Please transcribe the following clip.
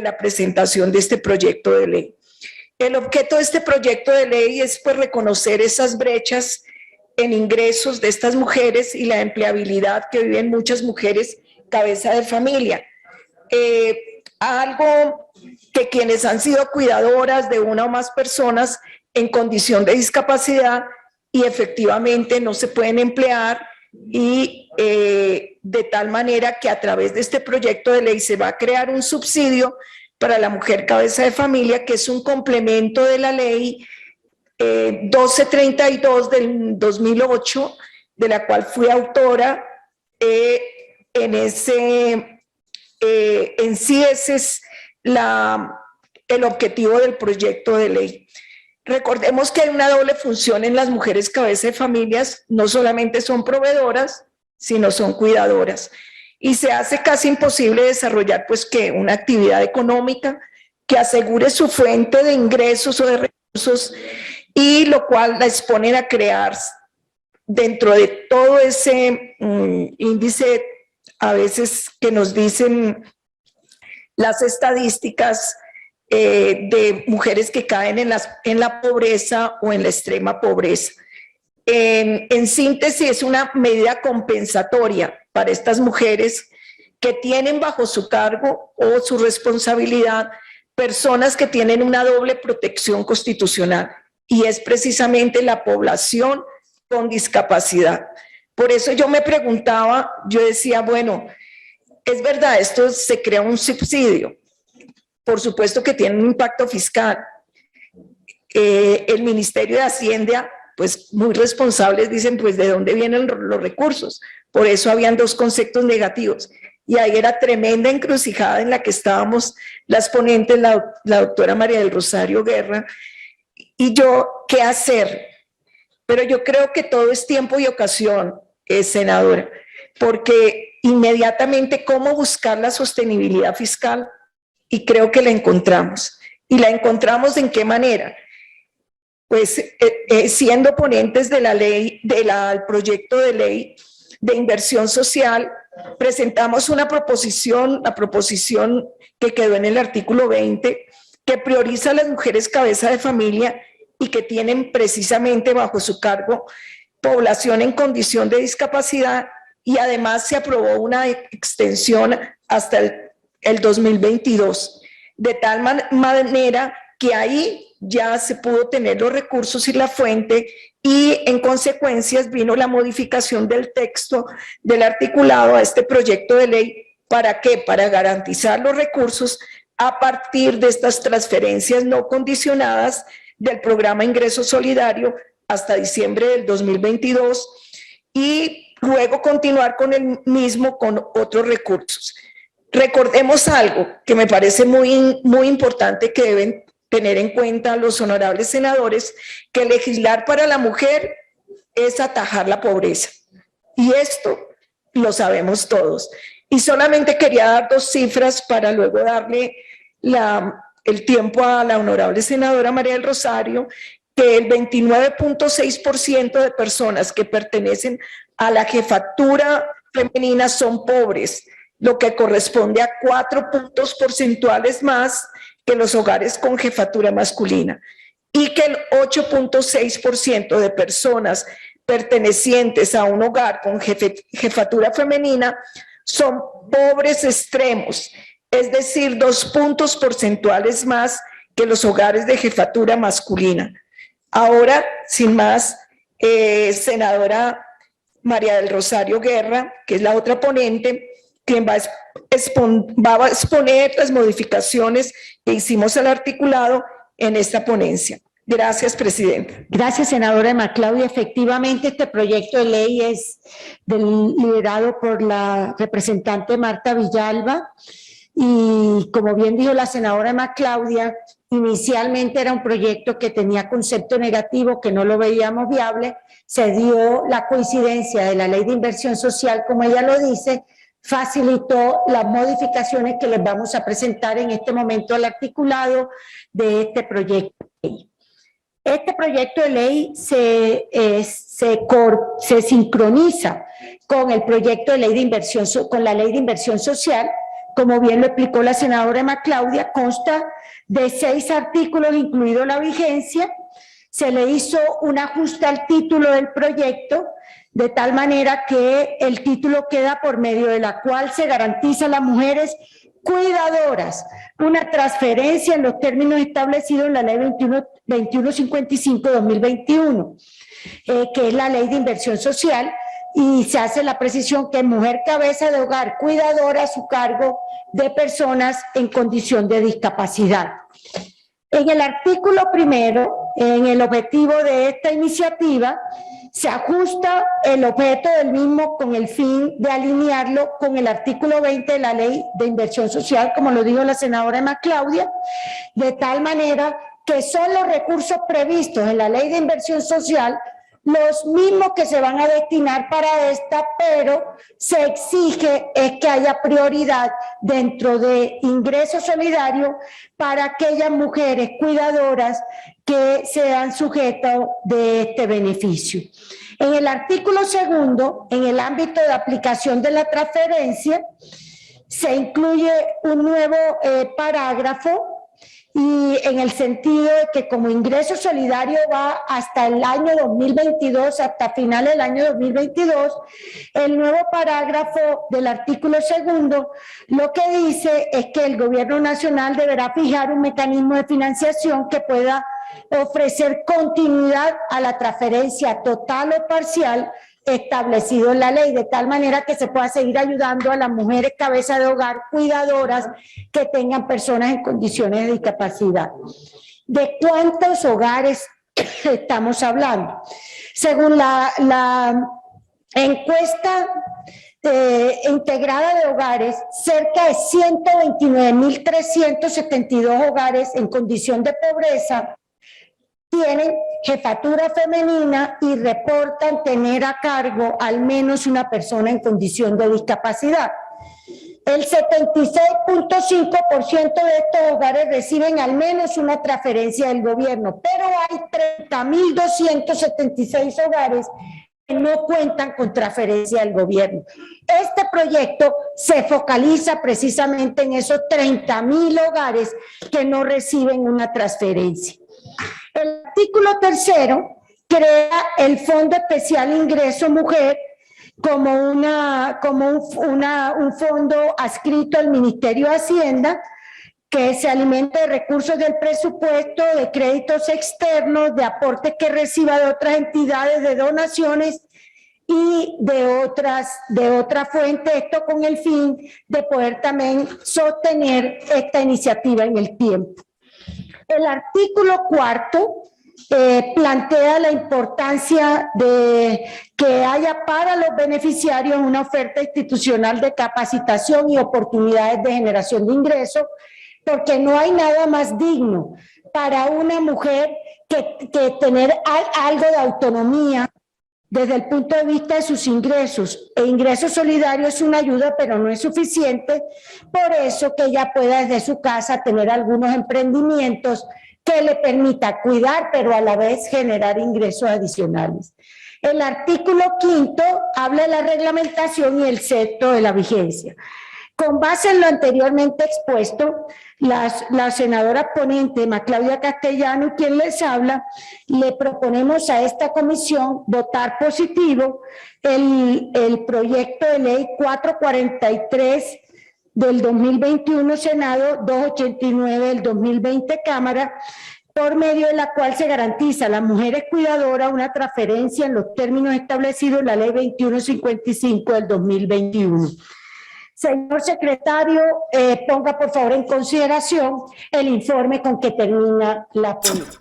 la presentación de este proyecto de ley. El objeto de este proyecto de ley es pues reconocer esas brechas en ingresos de estas mujeres y la empleabilidad que viven muchas mujeres cabeza de familia. Algo que quienes han sido cuidadoras de una o más personas en condición de discapacidad y efectivamente no se pueden emplear y de tal manera que a través de este proyecto de ley se va a crear un subsidio para la mujer cabeza de familia, que es un complemento de la ley 1232 del 2008, de la cual fui autora. En sí ese es el objetivo del proyecto de ley. Recordemos que hay una doble función en las mujeres cabeza de familias, no solamente son proveedoras, sino son cuidadoras. Y se hace casi imposible desarrollar pues que una actividad económica que asegure su fuente de ingresos o de recursos, y lo cual la exponen a crear dentro de todo ese índice a veces que nos dicen las estadísticas de mujeres que caen en la pobreza o en la extrema pobreza. En síntesis, es una medida compensatoria para estas mujeres que tienen bajo su cargo o su responsabilidad personas que tienen una doble protección constitucional, y es precisamente la población con discapacidad. Por eso yo me preguntaba, yo decía, bueno, es verdad, esto se crea un subsidio, por supuesto que tiene un impacto fiscal. El Ministerio de Hacienda, pues muy responsables, dicen, pues ¿de dónde vienen los recursos? Por eso habían dos conceptos negativos. Y ahí era tremenda encrucijada en la que estábamos las ponentes, la doctora María del Rosario Guerra, y yo, ¿qué hacer? Pero yo creo que todo es tiempo y ocasión, senadora, porque inmediatamente cómo buscar la sostenibilidad fiscal, y creo que la encontramos. ¿Y la encontramos en qué manera? Pues siendo ponentes de la ley, del proyecto de ley de inversión social, presentamos una proposición, la proposición que quedó en el artículo 20, que prioriza a las mujeres cabeza de familia y que tienen precisamente bajo su cargo población en condición de discapacidad, y además se aprobó una extensión hasta el 2022, de tal manera que ahí ya se pudo tener los recursos y la fuente, y en consecuencias vino la modificación del texto del articulado a este proyecto de ley. ¿Para qué? Para garantizar los recursos a partir de estas transferencias no condicionadas del programa Ingreso Solidario hasta diciembre del 2022, y luego continuar con el mismo con otros recursos. Recordemos algo que me parece muy importante, que deben tener en cuenta los honorables senadores, que legislar para la mujer es atajar la pobreza. Y esto lo sabemos todos. Y solamente quería dar dos cifras para luego darle el tiempo a la honorable senadora María del Rosario, que el 29.6% de personas que pertenecen a la jefatura femenina son pobres, lo que corresponde a 4 puntos porcentuales más que los hogares con jefatura masculina, y que el 8.6% de personas pertenecientes a un hogar con jefatura femenina son pobres extremos, es decir, 2 puntos porcentuales más que los hogares de jefatura masculina. Ahora, sin más, senadora María del Rosario Guerra, que es la otra ponente, quien va a exponer las modificaciones que hicimos al articulado en esta ponencia. Gracias, presidenta. Gracias, senadora Emma Claudia. Efectivamente, este proyecto de ley es liderado por la representante Marta Villalba, y como bien dijo la senadora Emma Claudia, inicialmente era un proyecto que tenía concepto negativo, que no lo veíamos viable. Se dio la coincidencia de la ley de inversión social, como ella lo dice, facilitó las modificaciones que les vamos a presentar en este momento al articulado de este proyecto de ley. Este proyecto de ley se sincroniza con el proyecto de ley de inversión, con la ley de inversión social, como bien lo explicó la senadora Emma Claudia, consta de 6 artículos, incluido la vigencia. Se le hizo un ajuste al título del proyecto, de tal manera que el título queda por medio de la cual se garantiza a las mujeres cuidadoras una transferencia en los términos establecidos en la ley 2155-2021, que es la ley de inversión social, y se hace la precisión que es mujer cabeza de hogar cuidadora a su cargo de personas en condición de discapacidad. En el artículo primero, en el objetivo de esta iniciativa, se ajusta el objeto del mismo con el fin de alinearlo con el artículo 20 de la Ley de Inversión Social, como lo dijo la senadora Emma Claudia, de tal manera que son los recursos previstos en la Ley de Inversión Social los mismos que se van a destinar para esta, pero se exige es que haya prioridad dentro de ingreso solidario para aquellas mujeres cuidadoras que sean sujetas de este beneficio. En el artículo segundo, en el ámbito de aplicación de la transferencia, se incluye un nuevo parágrafo, y en el sentido de que como ingreso solidario va hasta el año 2022, hasta finales del año 2022, el nuevo parágrafo del artículo segundo lo que dice es que el gobierno nacional deberá fijar un mecanismo de financiación que pueda ofrecer continuidad a la transferencia total o parcial establecido en la ley, de tal manera que se pueda seguir ayudando a las mujeres cabeza de hogar cuidadoras que tengan personas en condiciones de discapacidad. ¿De cuántos hogares estamos hablando? Según la encuesta integrada de hogares, cerca de 129.372 hogares en condición de pobreza tienen jefatura femenina y reportan tener a cargo al menos una persona en condición de discapacidad. El 76.5% de estos hogares reciben al menos una transferencia del gobierno, pero hay 30.276 hogares que no cuentan con transferencia del gobierno. Este proyecto se focaliza precisamente en esos 30.000 hogares que no reciben una transferencia. El artículo tercero crea el Fondo Especial Ingreso Mujer como un fondo adscrito al Ministerio de Hacienda que se alimenta de recursos del presupuesto, de créditos externos, de aportes que reciba de otras entidades, de donaciones y de otra fuente, esto con el fin de poder también sostener esta iniciativa en el tiempo. El artículo cuarto plantea la importancia de que haya para los beneficiarios una oferta institucional de capacitación y oportunidades de generación de ingresos, porque no hay nada más digno para una mujer que tener algo de autonomía desde el punto de vista de sus ingresos. E ingreso solidario es una ayuda, pero no es suficiente, por eso que ella pueda desde su casa tener algunos emprendimientos que le permita cuidar, pero a la vez generar ingresos adicionales. El artículo quinto habla de la reglamentación y el sexto de la vigencia. Con base en lo anteriormente expuesto, la senadora ponente, Emma Claudia Castellano, quien les habla, le proponemos a esta comisión votar positivo el proyecto de ley 443 del 2021 Senado, 289 del 2020 Cámara, por medio de la cual se garantiza a las mujeres cuidadoras una transferencia en los términos establecidos en la ley 2155 del 2021. Señor secretario, ponga por favor en consideración el informe con que termina la ponencia.